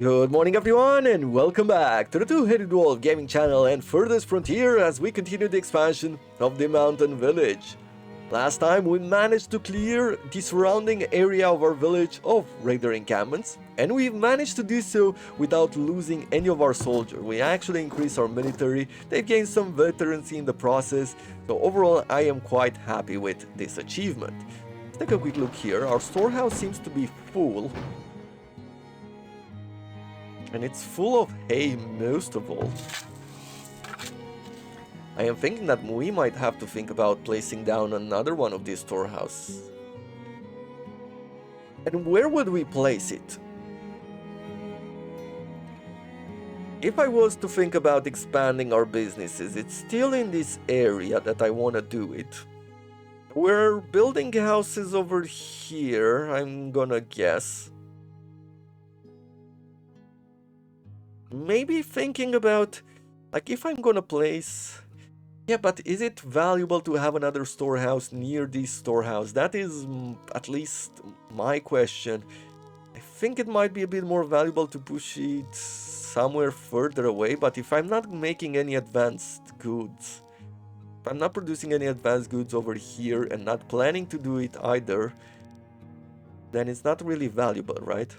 Good morning everyone and welcome back to the Two-Headed Wolf gaming channel and Farthest Frontier as we continue the expansion of the mountain village. Last time we managed to clear the surrounding area of our village of raider encampments, and we've managed to do so without losing any of our soldiers. We actually increased our military, they've gained some veterancy in the process, so overall I am quite happy with this achievement. Let's take a quick look here. Our storehouse seems to be full. And it's full of hay most of all. I am thinking that we might have to think about placing down another one of these storehouses. And where would we place it? If I was to think about expanding our businesses, it's still in this area that I want to do it. We're building houses over here, I'm gonna guess. Maybe thinking about, like, if I'm gonna place... Yeah, but is it valuable to have another storehouse near this storehouse? That is at least my question. I think it might be a bit more valuable to push it somewhere further away, but if I'm not making any advanced goods, if I'm not producing any advanced goods over here and not planning to do it either, then it's not really valuable, right?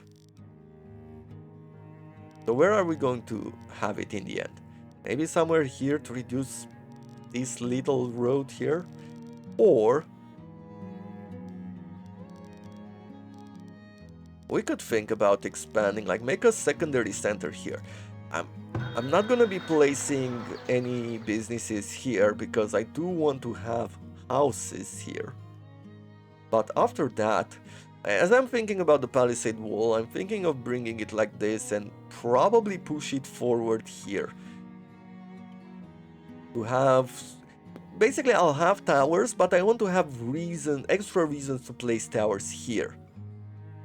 So where are we going to have it in the end? Maybe somewhere here to reduce this little road here? Or we could think about expanding, like make a secondary center here. I'm not gonna be placing any businesses here because I do want to have houses here. But after that, as I'm thinking about the palisade wall, I'm thinking of bringing it like this and probably push it forward here. To have... Basically, I'll have towers, but I want to have extra reasons to place towers here.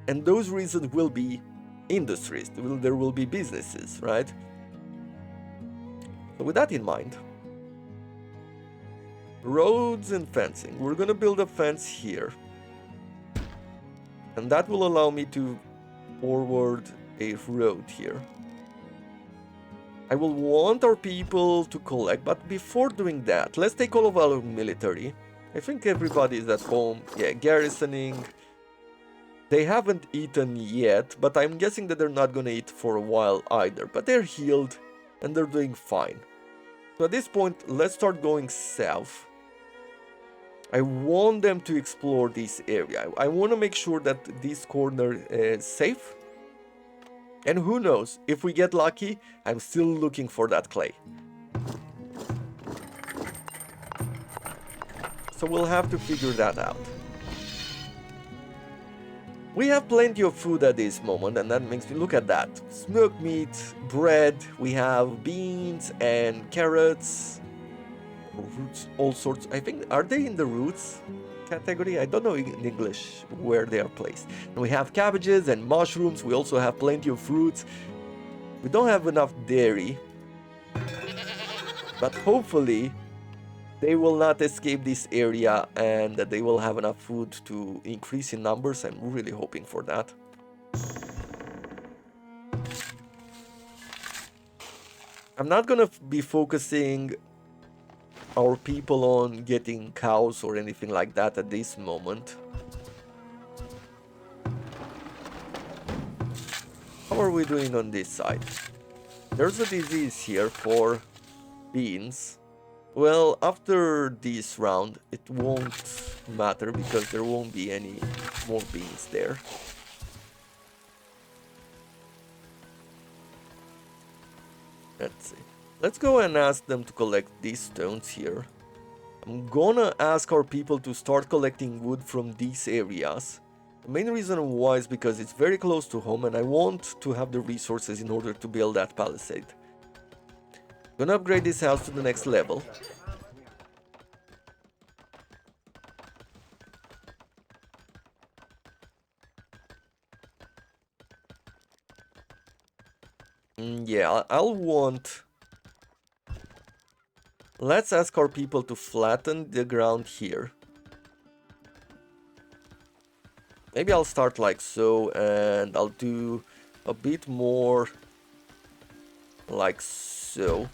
And those reasons will be industries, there will be businesses, right? So with that in mind, roads and fencing. We're gonna build a fence here. And that will allow me to forward a road here. I will want our people to collect, but before doing that, let's take all of our military. I think everybody is at home. Yeah, garrisoning. They haven't eaten yet, but I'm guessing that they're not gonna eat for a while either. But they're healed and they're doing fine. So at this point, let's start going south. I want them to explore this area. I want to make sure that this corner is safe. And who knows, if we get lucky, I'm still looking for that clay. So we'll have to figure that out. We have plenty of food at this moment, and that makes me look at that. Smoked meat, bread, we have beans and carrots. Roots, all sorts. I think, are they in the roots category? I don't know in English where they are placed. And we have cabbages and mushrooms. We also have plenty of fruits. We don't have enough dairy, but hopefully they will not escape this area and that they will have enough food to increase in numbers. I'm really hoping for that. I'm not gonna be focusing our people on getting cows or anything like that at this moment. How are we doing on this side? There's a disease here for beans. Well, after this round, it won't matter because there won't be any more beans there. Let's see. Let's go and ask them to collect these stones here. I'm gonna ask our people to start collecting wood from these areas. The main reason why is because it's very close to home and I want to have the resources in order to build that palisade. Gonna upgrade this house to the next level. Yeah, I'll want... Let's ask our people to flatten the ground here. Maybe I'll start like so, and I'll do a bit more like so.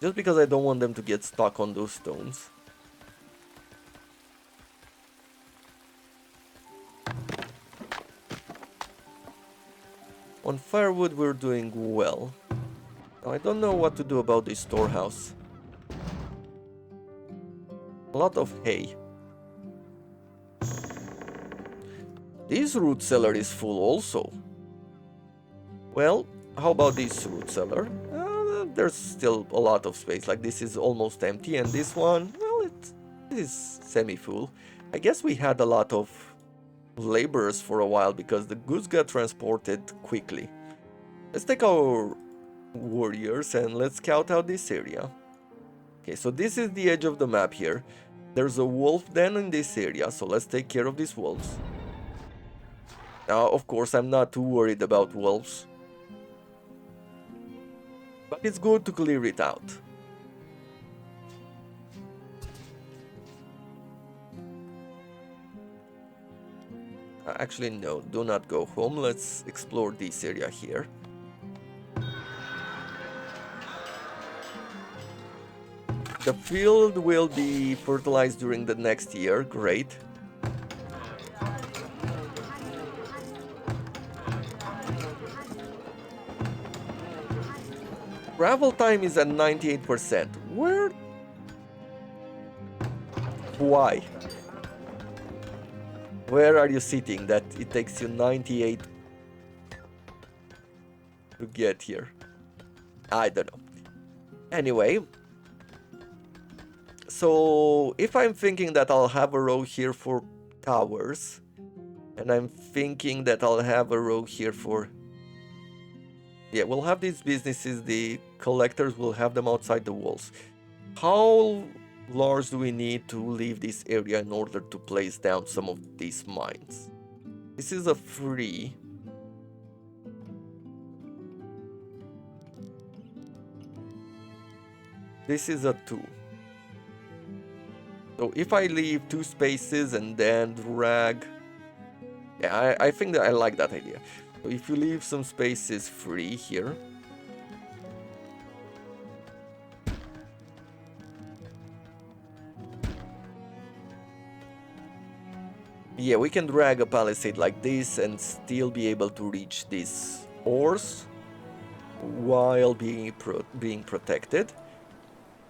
Just because I don't want them to get stuck on those stones. On firewood we're doing well. Now, I don't know what to do about this storehouse. A lot of hay. This root cellar is full also. Well, how about this root cellar? There's still a lot of space. Like this is almost empty, and this one, well, it is semi-full. I guess we had a lot of laborers for a while because the goods got transported quickly. Let's take our warriors and let's scout out this area. Okay, so this is the edge of the map here. There's a wolf den in this area, so let's take care of these wolves. Now, of course, I'm not too worried about wolves. But it's good to clear it out. Actually, no, do not go home. Let's explore this area here. The field will be fertilized during the next year. Great. Travel time is at 98%. Where? Why? Where are you sitting that it takes you 98 to get here? I don't know. Anyway, so if I'm thinking that I'll have a row here for towers, and I'm thinking that I'll have a row here for... Yeah, we'll have these businesses, the collectors will have them outside the walls. How large do we need to leave this area in order to place down some of these mines? This is a 3. This is a 2. So if I leave 2 spaces and then drag... Yeah, I think that I like that idea. So if you leave some spaces free here... Yeah, we can drag a palisade like this and still be able to reach these ores while being protected.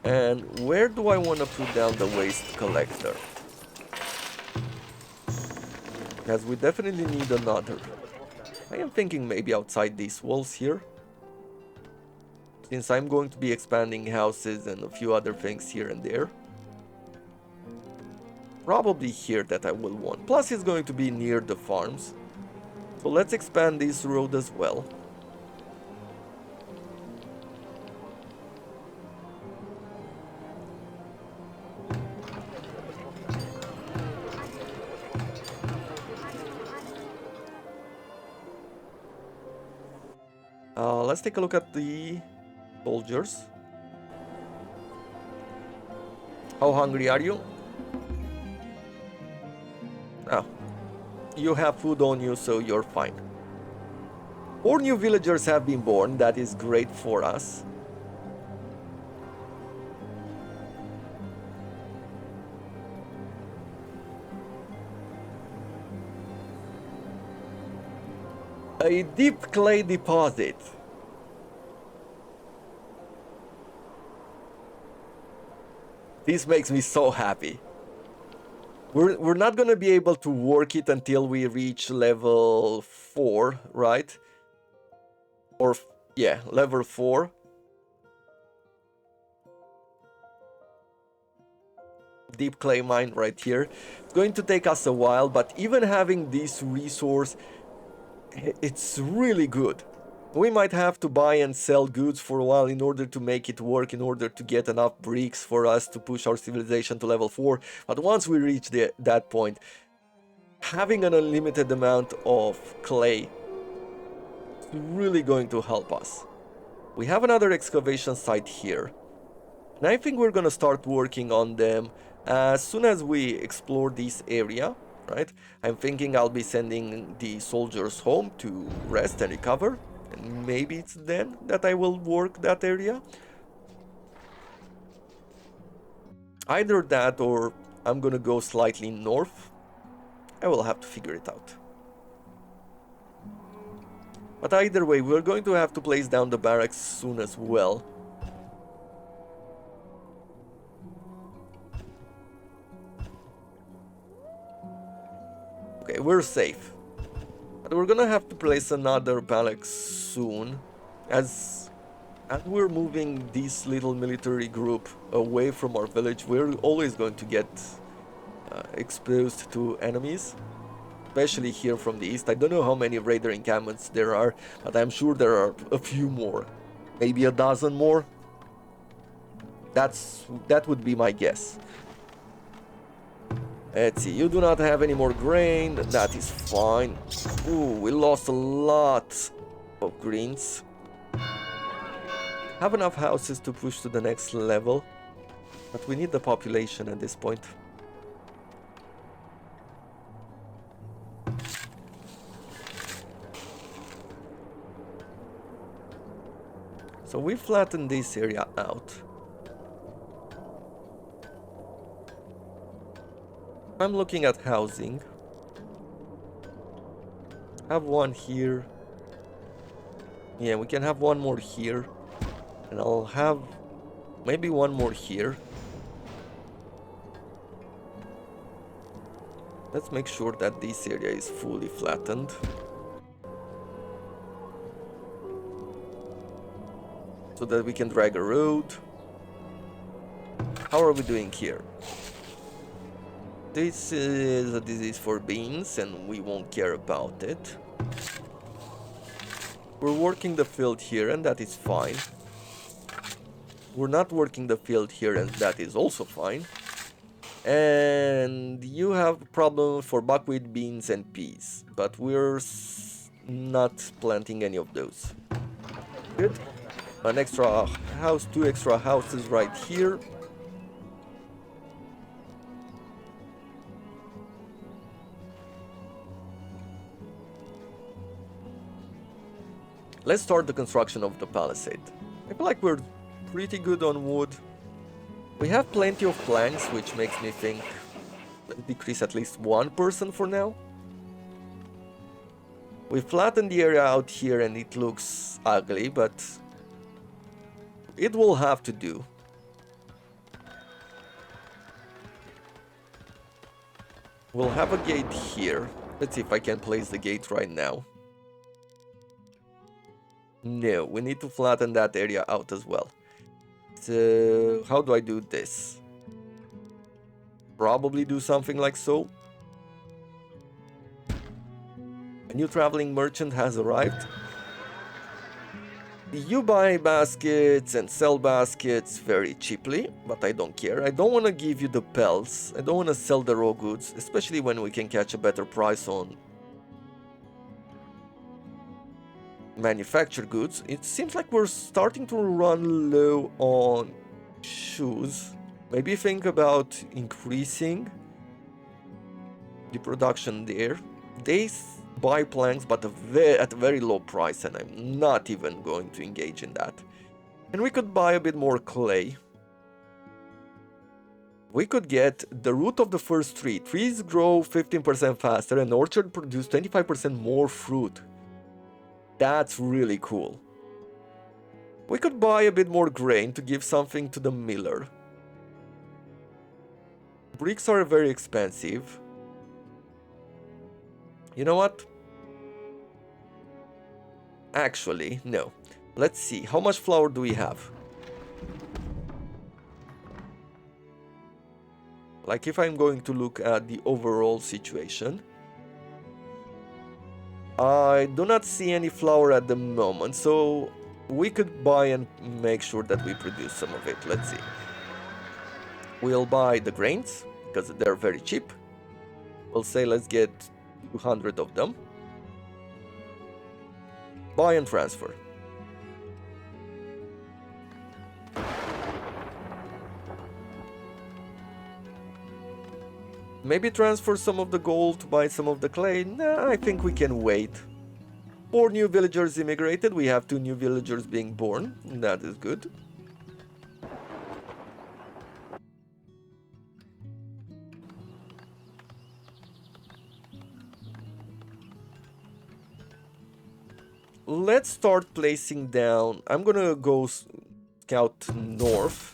And where do I want to put down the waste collector? Because we definitely need another. I am thinking maybe outside these walls here. Since I'm going to be expanding houses and a few other things here and there. Probably here that I will want. Plus it's going to be near the farms. So let's expand this road as well. Let's take a look at the soldiers. How hungry are you? Oh, you have food on you, so you're fine. 4 new villagers have been born. That is great for us. A deep clay deposit. This makes me so happy. We're not gonna be able to work it until we reach level 4, right? Or, yeah, level 4. Deep clay mine right here. It's going to take us a while, but even having this resource, it's really good. We might have to buy and sell goods for a while in order to make it work, in order to get enough bricks for us to push our civilization to level 4. But once we reach that point, having an unlimited amount of clay is really going to help us. We have another excavation site here. And I think we're gonna start working on them as soon as we explore this area. right? I'm thinking I'll be sending the soldiers home to rest and recover, and maybe it's then that I will work that area. Either that or I'm gonna go slightly north. I will have to figure it out. But either way, we're going to have to place down the barracks soon as well. Okay, we're safe. But we're gonna have to place another barracks soon, as we're moving this little military group away from our village. We're always going to get exposed to enemies, especially here from the east. I don't know how many raider encampments there are, but I'm sure there are a few more, maybe a dozen more. That would be my guess. Let's see, you do not have any more grain, that is fine. Ooh, we lost a lot of greens. Have enough houses to push to the next level, but we need the population at this point. So we flattened this area out. I'm looking at housing. Have one here. Yeah, we can have one more here. And I'll have maybe one more here. Let's make sure that this area is fully flattened. So that we can drag a road. How are we doing here? This is a disease for beans and we won't care about it. We're working the field here and that is fine. We're not working the field here and that is also fine. And you have a problem for buckwheat, beans and peas, but we're not planting any of those. Good. An extra house, 2 extra houses right here. Let's start the construction of the palisade. I feel like we're pretty good on wood. We have plenty of planks, which makes me think let's decrease at least 1 person for now. We flattened the area out here and it looks ugly, but it will have to do. We'll have a gate here. Let's see if I can place the gate right now. No, we need to flatten that area out as well. So, how do I do this? Probably do something like so. A new traveling merchant has arrived. You buy baskets and sell baskets very cheaply, but I don't care. I don't want to give you the pelts. I don't want to sell the raw goods, especially when we can catch a better price on manufactured goods. It seems like we're starting to run low on shoes. Maybe think about increasing the production there. They buy planks, but at a very low price, and I'm not even going to engage in that. And we could buy a bit more clay. We could get the root of the first tree. Trees grow 15% faster, and orchard produce 25% more fruit. That's really cool. We could buy a bit more grain to give something to the miller. Bricks are very expensive. You know what? Actually, no. Let's see. How much flour do we have? Like if I'm going to look at the overall situation. I do not see any flour at the moment, so we could buy and make sure that we produce some of it. Let's see. We'll buy the grains, because they're very cheap. We'll say let's get 200 of them. Buy and transfer. Maybe transfer some of the gold to buy some of the clay? Nah, I think we can wait. 4 new villagers immigrated. We have 2 new villagers being born. That is good. Let's start placing down. I'm gonna go scout north.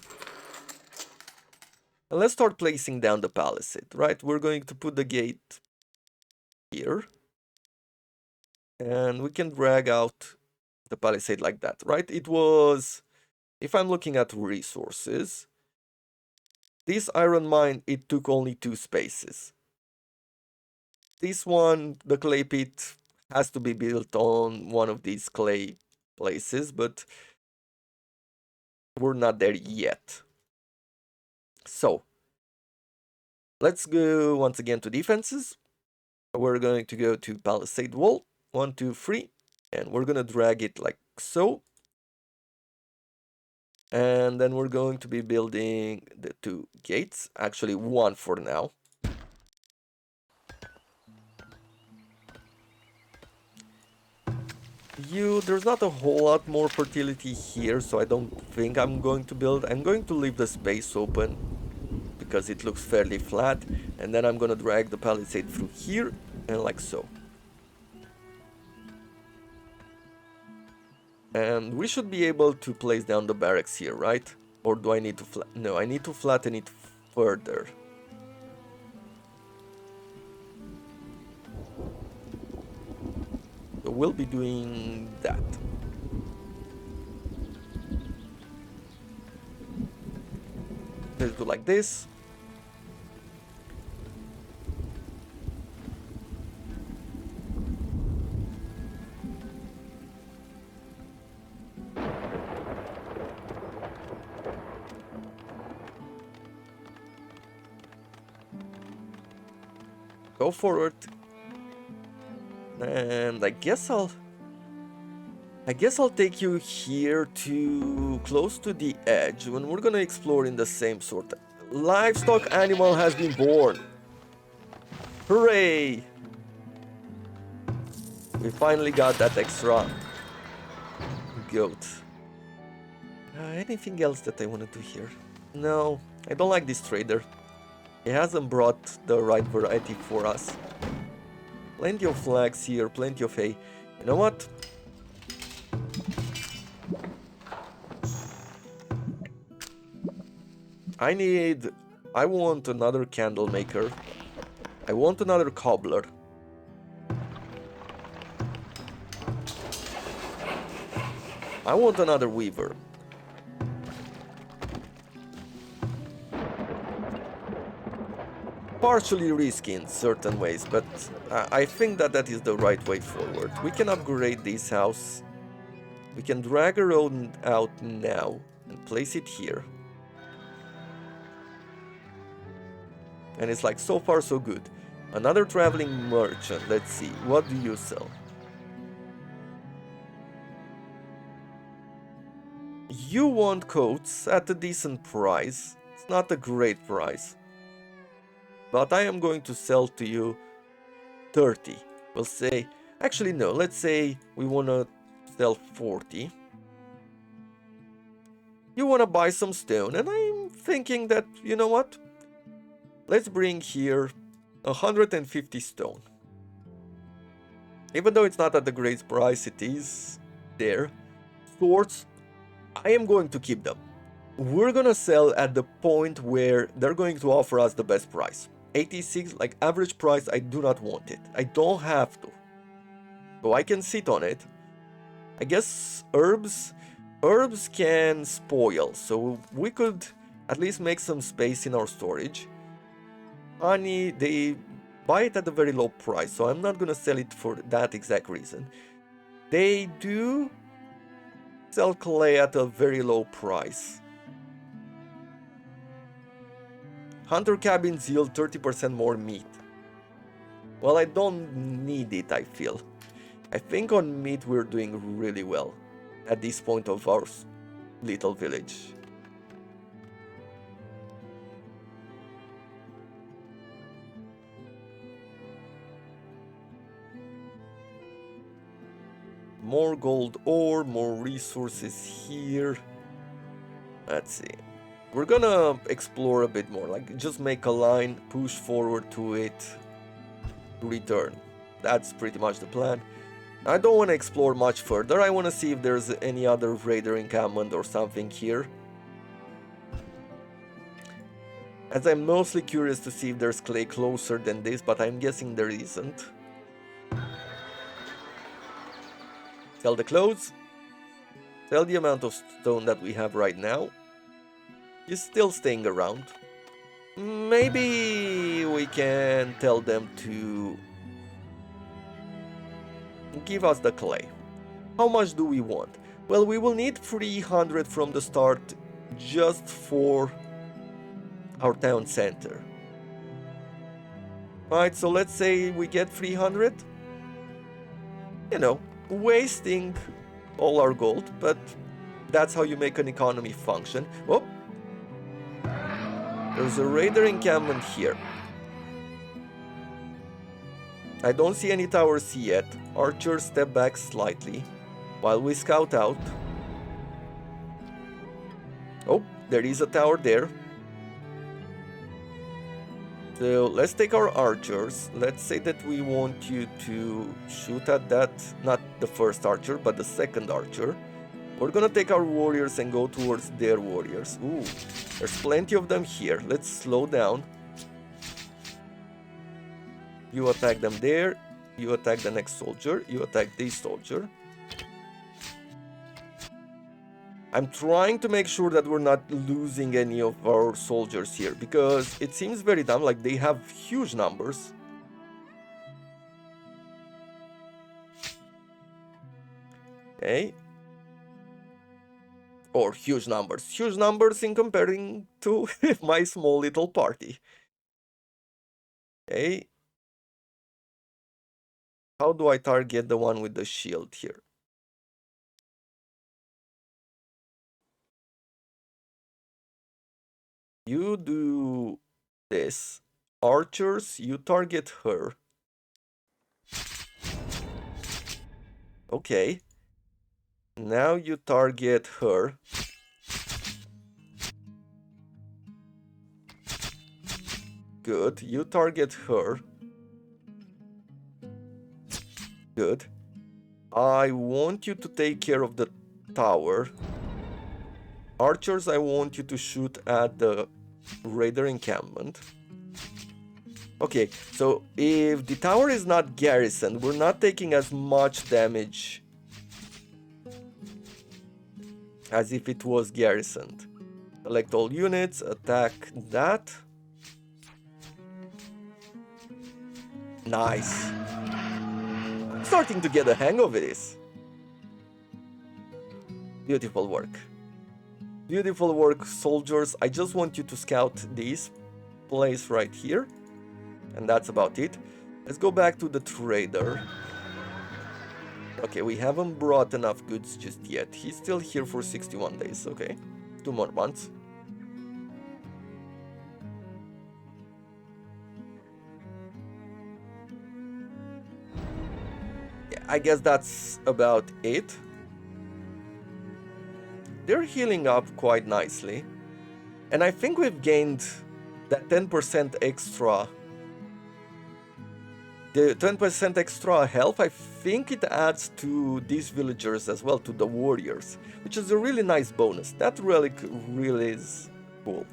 And let's start placing down the palisade, right? We're going to put the gate here. And we can drag out the palisade like that, right? It was, if I'm looking at resources, this iron mine, it took only 2 spaces. This one, the clay pit, has to be built on one of these clay places, but we're not there yet. So, let's go once again to defenses. We're going to go to palisade wall, 1, 2, 3, and we're gonna drag it like so. And then we're going to be building the 2 gates, actually 1 for now. There's not a whole lot more fertility here, so I don't think I'm going to build. I'm going to leave the space open because it looks fairly flat, and then I'm gonna drag the palisade through here and like so. And we should be able to place down the barracks here, right? Or do I need to no, I need to flatten it further. So we'll be doing that. Let's do like this. Go forward. And I guess I'll take you here to close to the edge when we're gonna explore in the same sort of livestock animal has been born. Hooray! We finally got that extra goat. Anything else that I want to do here? No, I don't like this trader. He hasn't brought the right variety for us. Plenty of flags here, plenty of hay. You know what? I want another candle maker. I want another cobbler. I want another weaver. Partially risky in certain ways, but I think that is the right way forward. We can upgrade this house. We can drag a road out now and place it here. And it's like so far so good. Another traveling merchant. Let's see. What do you sell? You want coats at a decent price. It's not a great price. But I am going to sell to you 30. We'll say, actually no, let's say we want to sell 40. You want to buy some stone, and I'm thinking that, you know what? Let's bring here 150 stone. Even though it's not at the great price, it is there. Swords, I am going to keep them. We're gonna sell at the point where they're going to offer us the best price. 86, like average price, I do not want it. I don't have to. So I can sit on it. I guess herbs can spoil, so we could at least make some space in our storage. Honey, they buy it at a very low price, so I'm not gonna sell it for that exact reason. They do sell clay at a very low price. Hunter cabins yield 30% more meat. Well, I don't need it, I feel. I think on meat we're doing really well at this point of our little village. More gold ore, more resources here. Let's see. We're gonna explore a bit more, like just make a line, push forward to it, return. That's pretty much the plan. I don't want to explore much further. I want to see if there's any other raider encampment or something here. As I'm mostly curious to see if there's clay closer than this, but I'm guessing there isn't. Sell the clothes. Sell the amount of stone that we have right now. He's still staying around. Maybe we can tell them to give us the clay. How much do we want? Well, we will need 300 from the start just for our town center. Right, so let's say we get 300. You know, wasting all our gold, but that's how you make an economy function. Oh, there's a raider encampment here. I don't see any towers yet. Archers step back slightly while we scout out. Oh, there is a tower there. So let's take our archers. Let's say that we want you to shoot at that, not the first archer, but the second archer. We're gonna take our warriors and go towards their warriors. Ooh, there's plenty of them here. Let's slow down. You attack them there. You attack the next soldier. You attack this soldier. I'm trying to make sure that we're not losing any of our soldiers here, because it seems very dumb, like they have huge numbers. Okay. Or huge numbers. Huge numbers in comparing to my small little party. Okay. How do I target the one with the shield here? You do this. Archers, you target her. Okay. Now you target her. Good. You target her. Good. I want you to take care of the tower. Archers, I want you to shoot at the raider encampment. Okay, so if the tower is not garrisoned, we're not taking as much damage as if it was garrisoned. Select all units, attack that. Nice. I'm starting to get a hang of this. Beautiful work. Beautiful work, soldiers. I just want you to scout this place right here. And that's about it. Let's go back to the trader. Okay, we haven't brought enough goods just yet. He's still here for 61 days. Okay, 2 more months. Yeah, I guess that's about it. They're healing up quite nicely. And I think we've gained that 10% extra. The 10% extra health, I think it adds to these villagers as well, to the warriors, which is a really nice bonus. That relic really is cool.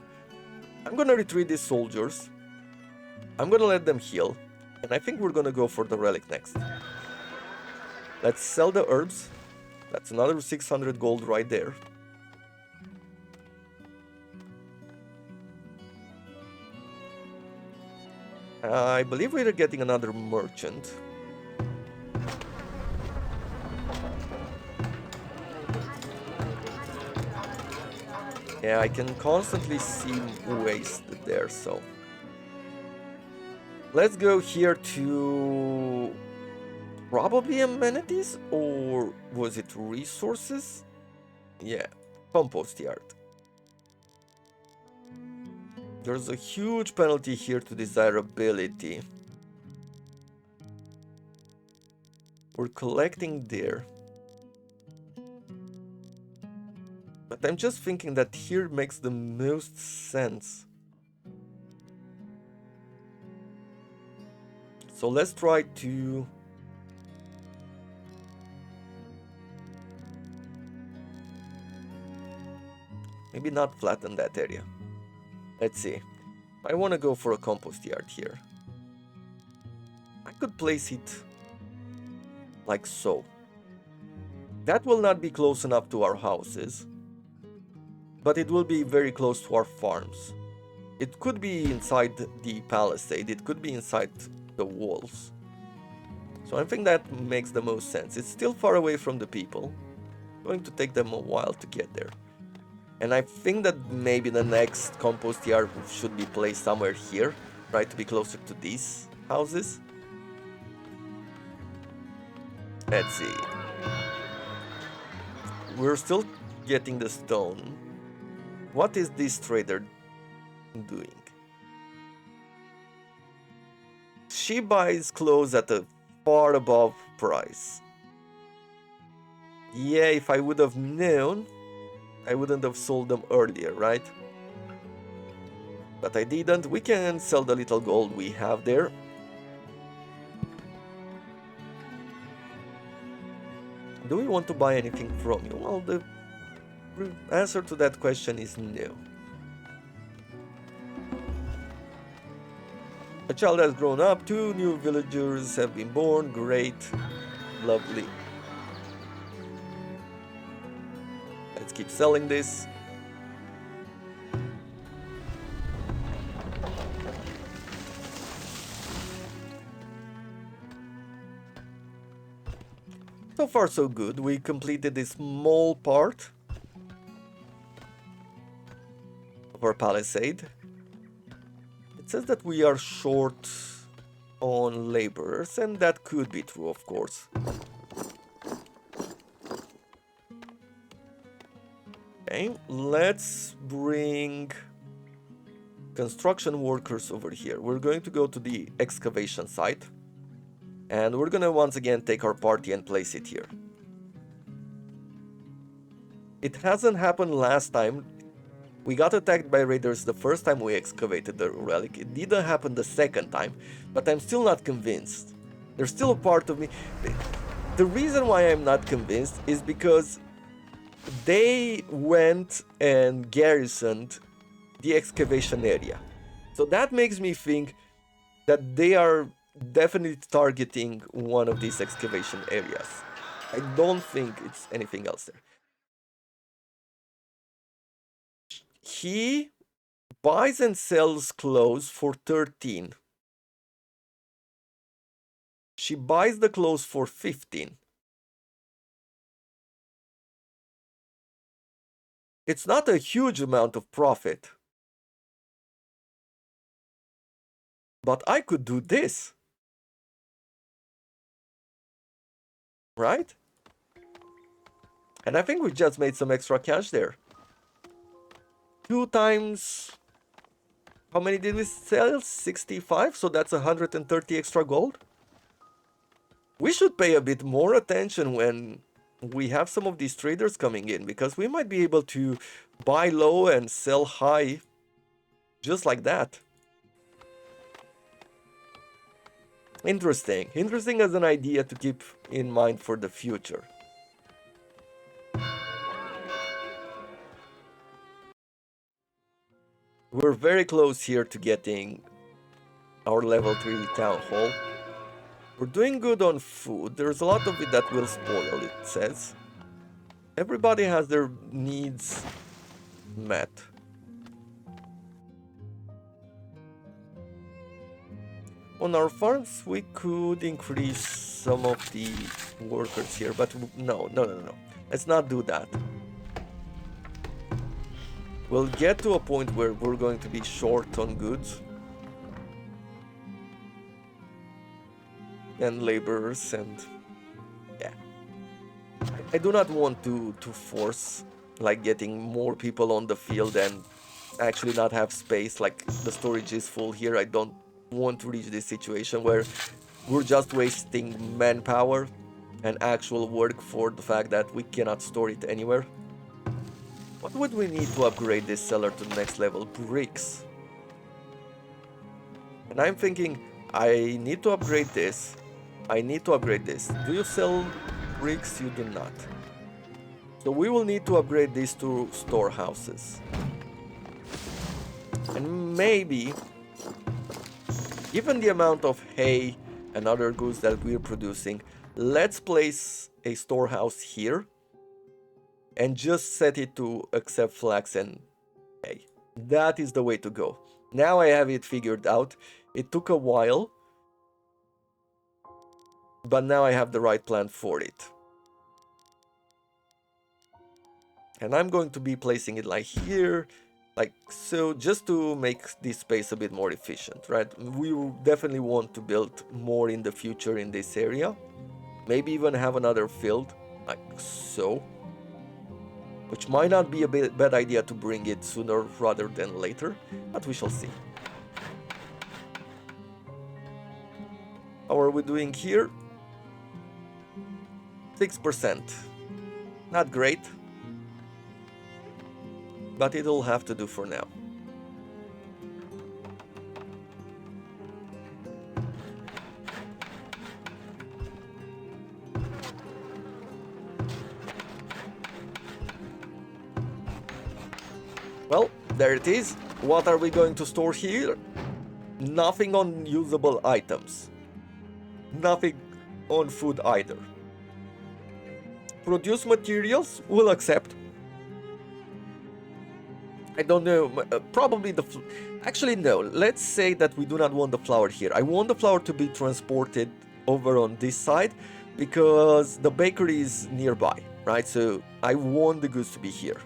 I'm gonna retreat these soldiers. I'm gonna let them heal. And I think we're gonna go for the relic next. Let's sell the herbs. That's another 600 gold right there. I believe we're getting another merchant. Yeah, I can constantly see waste there, so... Let's go here to... Probably amenities? Or was it resources? Yeah, compost yard. There's a huge penalty here to desirability. We're collecting there. But I'm just thinking that here makes the most sense. So let's try to... maybe not flatten that area. Let's see. I want to go for a compost yard here. I could place it like so. That will not be close enough to our houses, but it will be very close to our farms. It could be inside the palisade, it could be inside the walls. So I think that makes the most sense. It's still far away from the people. It's going to take them a while to get there. And I think that maybe the next compost yard should be placed somewhere here, right, to be closer to these houses. Let's see. We're still getting the stone. What is this trader doing? She buys clothes at a far above price. Yeah, if I would have known, I wouldn't have sold them earlier, right? But I didn't. We can sell the little gold we have there. Do we want to buy anything from you? Well, the answer to that question is no. A child has grown up, 2 new villagers have been born, great, lovely. Let's keep selling this. So far so good, we completed this small part of our palisade. It says that we are short on laborers, and that could be true, of course. Okay, let's bring construction workers over here. We're going to go to the excavation site, and we're gonna once again take our party and place it here. It hasn't happened last time. We got attacked by raiders the first time we excavated the relic. It didn't happen the second time, but I'm still not convinced. There's still a part of me... The reason why I'm not convinced is because they went and garrisoned the excavation area. So that makes me think that they are definitely targeting one of these excavation areas. I don't think it's anything else there. He buys and sells clothes for 13. She buys the clothes for 15. It's not a huge amount of profit. But I could do this. Right? And I think we just made some extra cash there. 2 times... How many did we sell? 65? So that's 130 extra gold? We should pay a bit more attention when we have some of these traders coming in, because we might be able to buy low and sell high just like that. Interesting. Interesting as an idea to keep in mind for the future. We're very close here to getting our level 3 town hall. We're doing good on food. There's a lot of it that will spoil, it says. Everybody has their needs met. On our farms, we could increase some of the workers here, but no. Let's not do that. We'll get to a point where we're going to be short on goods and laborers, and yeah. I do not want to force like getting more people on the field and actually not have space. Like the storage is full here. I don't want to reach this situation where we're just wasting manpower and actual work for the fact that we cannot store it anywhere. What would we need to upgrade this cellar to the next level? Bricks. And I'm thinking, I need to upgrade this. I need to upgrade this. Do you sell bricks? You do not. So we will need to upgrade these two storehouses. And maybe, given the amount of hay and other goods that we're producing, let's place a storehouse here and just set it to accept flax and hay. That is the way to go. Now I have it figured out. It took a while, but now I have the right plan for it. And I'm going to be placing it like here, like so, just to make this space a bit more efficient, right? We will definitely want to build more in the future in this area. Maybe even have another field, like so. Which might not be a bad idea to bring it sooner rather than later, but we shall see. How are we doing here? 6%. Not great, but it'll have to do for now. Well, there it is. What are we going to store here? Nothing on usable items. Nothing on food either. Produce materials, we'll accept. I don't know, probably actually no, let's say that we do not want the flour here. I want the flour to be transported over on this side because the bakery is nearby, right? So I want the goods to be here.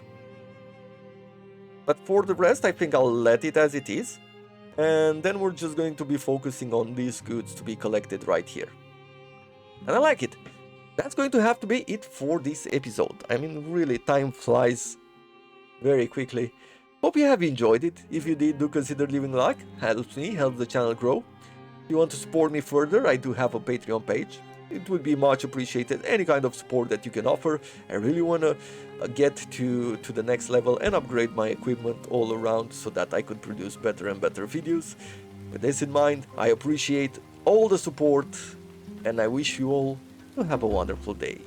But for the rest, I think I'll let it as it is. And then we're just going to be focusing on these goods to be collected right here. And I like it. That's going to have to be it for this episode. I mean, really, time flies very quickly. Hope you have enjoyed it. If you did, do consider leaving a like. Helps me, helps the channel grow. If you want to support me further, I do have a Patreon page. It would be much appreciated, any kind of support that you can offer. I really want to get to the next level and upgrade my equipment all around so that I could produce better and better videos. With this in mind, I appreciate all the support and I wish you all to have a wonderful day.